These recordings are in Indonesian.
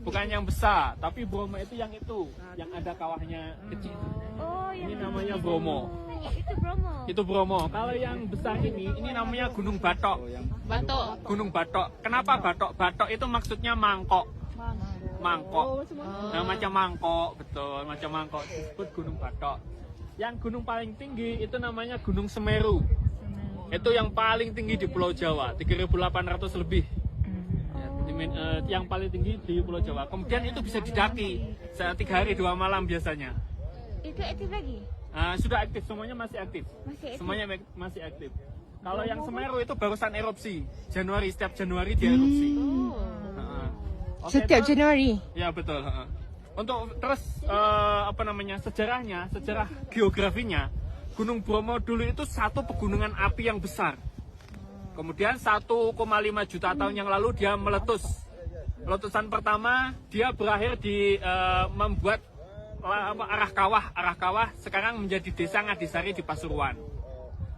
bukan yang besar, tapi Bromo itu, yang ada kawahnya kecil. Oh, Ini namanya Bromo. Itu Bromo. Itu Bromo. Kalau yang besar ini namanya Gunung Batok. Batok. Gunung Batok. Kenapa Batok? Batok itu maksudnya mangkok. Mangkok. Nah, macam mangkok, betul, macam mangkok disebut Gunung Batok. Yang gunung paling tinggi itu namanya Gunung Semeru. Itu yang paling tinggi di Pulau Jawa, 3.800 lebih. Yang paling tinggi di Pulau Jawa. Kemudian itu bisa didaki 3 hari 2 malam biasanya. Itu aktif lagi? Sudah aktif, semuanya masih aktif. Semuanya masih aktif. Kalau yang Semeru itu barusan erupsi. Setiap Januari dia erupsi. Oke, Setiap Januari. Ya betul. Untuk terus sejarah geografinya, Gunung Bromo dulu itu satu pegunungan api yang besar. Kemudian 1,5 juta tahun yang lalu dia meletus. Letusan pertama dia berakhir di membuat arah kawah sekarang menjadi desa Ngadisari di Pasuruan.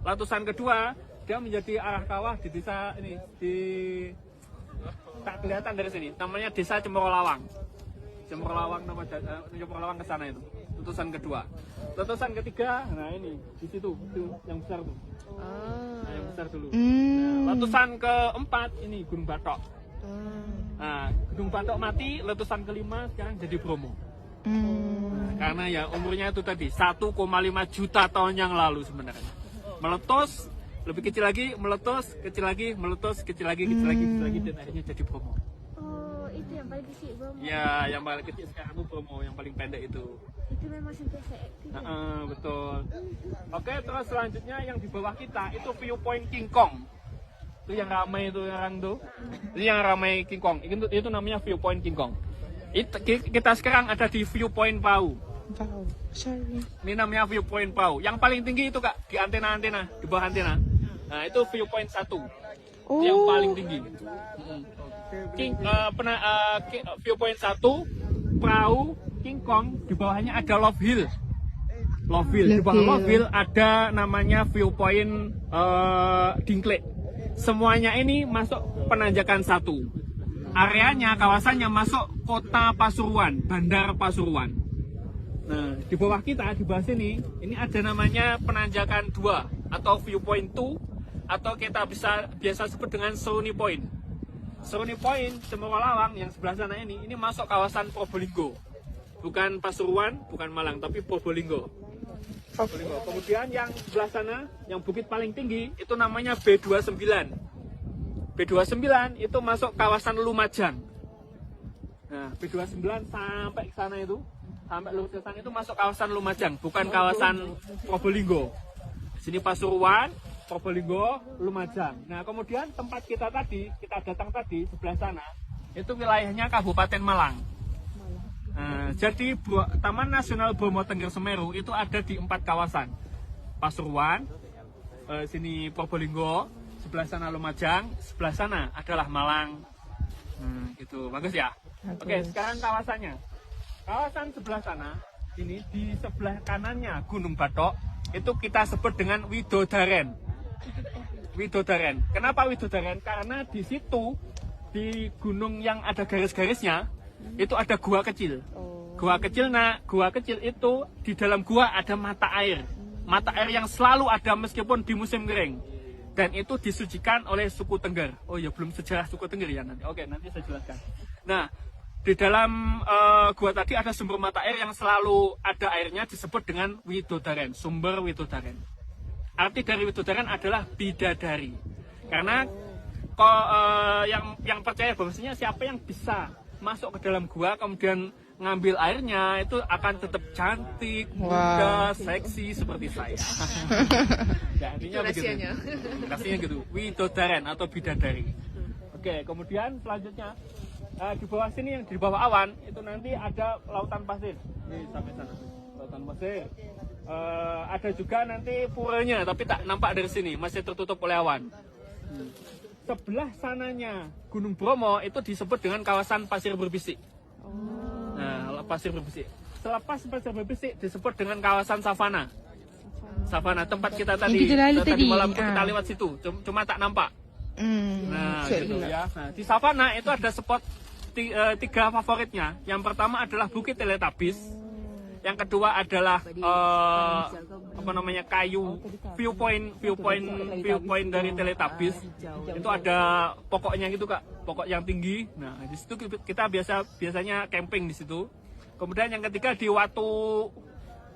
Letusan kedua dia menjadi arah kawah di desa ini tak kelihatan dari sini, namanya Desa Cemorolawang. Cemorolawang ke sana itu. Letusan kedua. Letusan ketiga, nah ini di situ itu yang besar tuh. Nah, yang besar dulu. Nah, letusan keempat ini Gunung Batok. Nah, Gunung Batok mati, letusan kelima sekarang jadi Bromo. Nah, karena ya umurnya itu tadi 1,5 juta tahun yang lalu sebenarnya. Meletus, lebih kecil lagi, meletus, kecil lagi, meletus, kecil lagi, dan akhirnya jadi Bromo. Oh, itu yang paling kecil Bromo. Ya, yang paling kecil sekarang itu Bromo, yang paling pendek itu. Itu memang sentiasa aktif. Betul. Oke, terus selanjutnya yang di bawah kita itu viewpoint King Kong. Itu yang ramai itu orang tuh. Ini yang ramai King Kong. Itu namanya viewpoint King Kong. Kita sekarang ada di viewpoint Pau. Sorry. Ini namanya viewpoint Pau. Yang paling tinggi itu Kak, di antena-antena, di bawah antena. Nah, itu viewpoint 1. Yang paling tinggi. Viewpoint 1, Pau, King Kong, di bawahnya ada Love Hill. Di bawah Love Hill ada namanya viewpoint Dinklage. Semuanya ini masuk penanjakan 1. Areanya, kawasannya masuk kota Pasuruan, Bandar Pasuruan. Nah, di bawah kita, di bawah sini, ini ada namanya penanjakan 2 atau viewpoint 2, atau kita biasa sebut dengan Seruni Point. Seruni Point, Cemorolawang yang sebelah sana ini masuk kawasan Probolinggo. Bukan Pasuruan, bukan Malang, tapi Probolinggo. Kemudian yang sebelah sana, yang bukit paling tinggi, itu namanya B29. B29 itu masuk kawasan Lumajang. Nah, B29 sampai ke sana itu, sampai lurus ke sana itu masuk kawasan Lumajang, bukan kawasan Probolinggo. Sini Pasuruan, Probolinggo, Lumajang. Nah, kemudian tempat kita datang tadi sebelah sana, itu wilayahnya Kabupaten Malang. Nah, jadi Taman Nasional Bromo Tengger Semeru itu ada di 4 kawasan. Pasuruan, sini Probolinggo, sebelah sana Lumajang, sebelah sana adalah Malang. Gitu, bagus ya. Oke, sekarang kawasannya. Kawasan sebelah sana, ini di sebelah kanannya Gunung Batok, itu kita sebut dengan Widodaren. Kenapa Widodaren? Karena di situ, di gunung yang ada garis-garisnya, itu ada gua kecil. Gua kecil itu di dalam gua ada mata air yang selalu ada meskipun di musim kering, dan itu disucikan oleh suku Tengger. Oh ya, belum sejarah suku Tengger ya nanti. Oke, nanti saya jelaskan. Nah, di dalam gua tadi ada sumber mata air yang selalu ada airnya, disebut dengan Widodaren, sumber Widodaren. Arti dari Widodaren adalah bidadari. Karena yang percaya bahwasanya siapa yang bisa masuk ke dalam gua kemudian ngambil airnya itu akan tetap cantik, muda, seksi seperti saya. Ya, artinya begitu. Rahasianya gitu. Widodaren atau bidadari. Oke, kemudian selanjutnya di bawah sini, yang di bawah awan itu nanti ada lautan pasir. Ini sampai sana. Lautan pasir. Ada juga nanti puranya, tapi tak nampak dari sini, masih tertutup oleh awan. Sebelah sananya Gunung Bromo itu disebut dengan kawasan pasir berbisik. Nah, pasir berbisik. Selepas pasir berbisik disebut dengan kawasan savana. Savana, tempat kita tadi malam itu kita lewat situ, cuma tak nampak. Nah, gitu ya. Nah, di savana itu ada spot tiga favoritnya. Yang pertama adalah Bukit Teletubbies. Yang kedua adalah kayu viewpoint dari Teletubbies. Itu ada pokoknya gitu Kak, pokok yang tinggi. Nah di situ kita biasanya camping di situ. Kemudian yang ketiga di Watu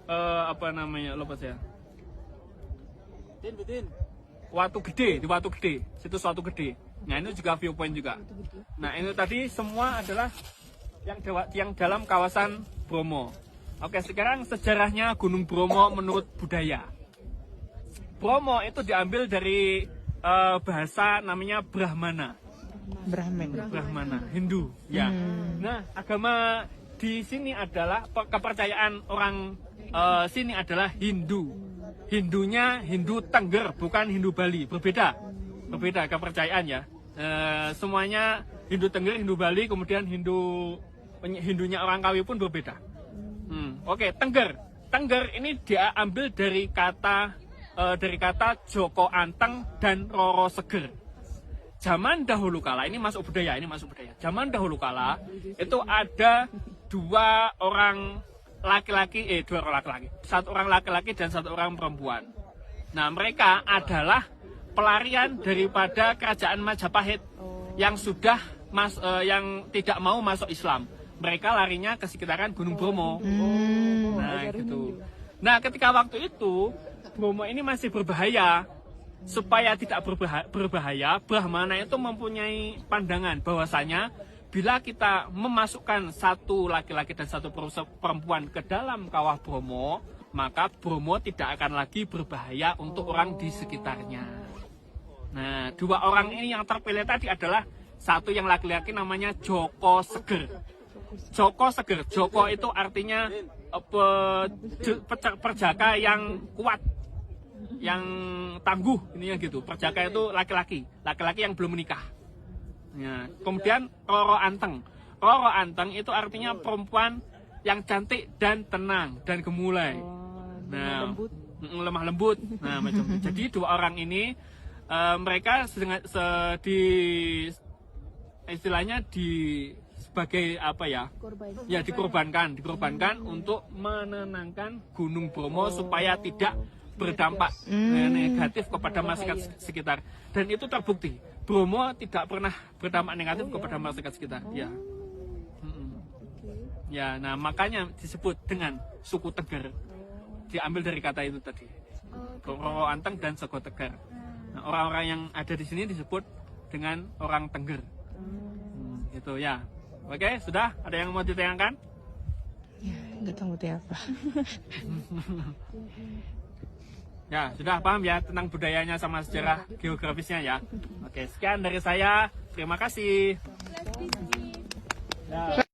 lupa saya. Watu Gede, di Watu Gede, situs Watu Gede. Nah ini juga viewpoint juga. Nah ini tadi semua adalah yang dalam kawasan Bromo. Oke, sekarang sejarahnya Gunung Bromo menurut budaya. Bromo itu diambil dari bahasa namanya Brahmana, Hindu. Ya. Nah, agama di sini adalah kepercayaan orang sini adalah Hindu. Hindunya Hindu Tengger, bukan Hindu Bali. Berbeda kepercayaan ya. Semuanya Hindu Tengger, Hindu Bali, kemudian Hindunya orang Kawi pun berbeda. Oke, Tengger. Tengger ini dia ambil dari kata Joko Anteng dan Roro Seger. Zaman dahulu kala, ini masuk budaya. Zaman dahulu kala itu ada dua orang laki-laki, satu orang laki-laki dan satu orang perempuan. Nah, mereka adalah pelarian daripada kerajaan Majapahit yang yang tidak mau masuk Islam. Mereka larinya ke sekitaran Gunung Bromo. Nah, gitu. Nah, ketika waktu itu Bromo ini masih berbahaya. Supaya tidak berbahaya, Brahmana itu mempunyai pandangan bahwasanya bila kita memasukkan satu laki-laki dan satu perempuan ke dalam kawah Bromo, maka Bromo tidak akan lagi berbahaya untuk orang di sekitarnya. Nah, dua orang ini yang terpilih tadi adalah satu yang laki-laki namanya Joko Seger. Joko Seger, Joko itu artinya perjaka yang kuat, yang tangguh, ininya gitu. Perjaka itu laki-laki yang belum menikah. Ya. Kemudian Roro Anteng itu artinya perempuan yang cantik dan tenang dan gemulai. Nah, lemah lembut. Nah, macam itu. Jadi dua orang ini mereka sebagai dikorbankan untuk menenangkan Gunung Bromo supaya tidak berdampak negatif kepada masyarakat sekitar. Dan itu terbukti, Bromo tidak pernah berdampak negatif kepada masyarakat sekitar. Ya. Ya, nah makanya disebut dengan suku Tegar. Diambil dari kata itu tadi. Roro Anteng dan Sego Tegar. Nah, orang-orang yang ada di sini disebut dengan orang Tengger. Gitu ya. Oke, sudah? Ada yang mau ditayangkan? Ya, nggak tahu apa. Ya, sudah paham ya tentang budayanya sama sejarah geografisnya ya. Oke, sekian dari saya. Terima kasih. Kelas bisnis. Ya.